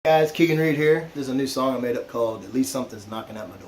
Guys, Keegan here. There's a new song I made up called At Least Something's Knocking at My Door.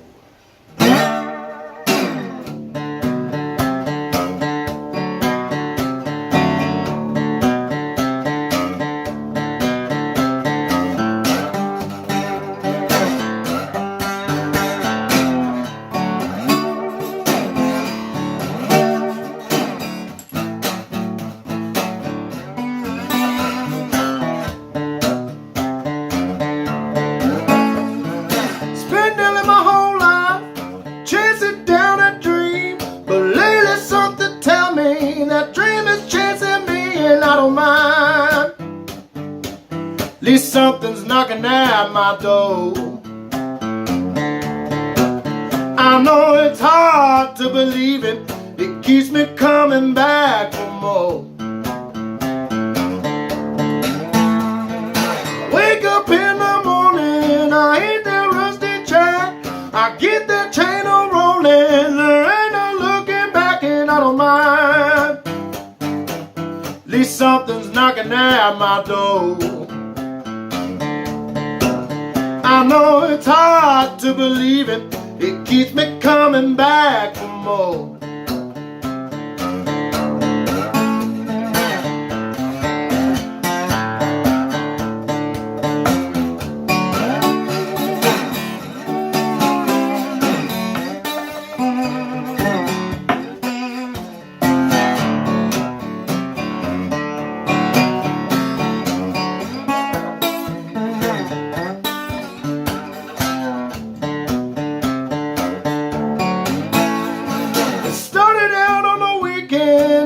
That dream is chasing me and I don't mind. At least something's knocking at my door. I know it's hard to believe it. It keeps me coming back for more. Wake up in the morning, I hit that rusty track. I get that chain a rolling. There ain't no looking back and I don't mind. At least something's knocking at my door. I know it's hard to believe it. It keeps me coming back for more.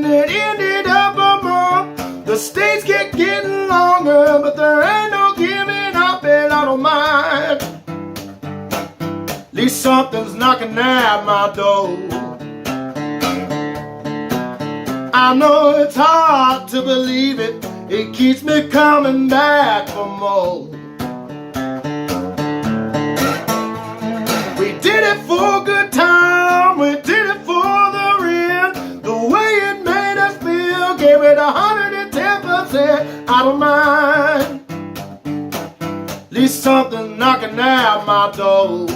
It ended up a month. The states keep getting longer, but there ain't no giving up and I don't mind. At least something's knocking at my door. I know it's hard to believe it. It keeps me coming back for more. We did it for a good time. We did it for the real. The way it made us feel, gave it 110%. I don't mind. At least something's knocking at my door.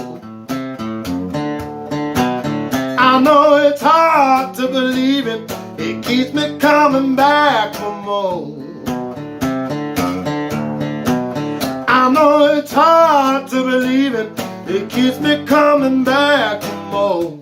I know it's hard to believe it. It keeps me coming back for more. I know it's hard to believe it. It keeps me coming back for more.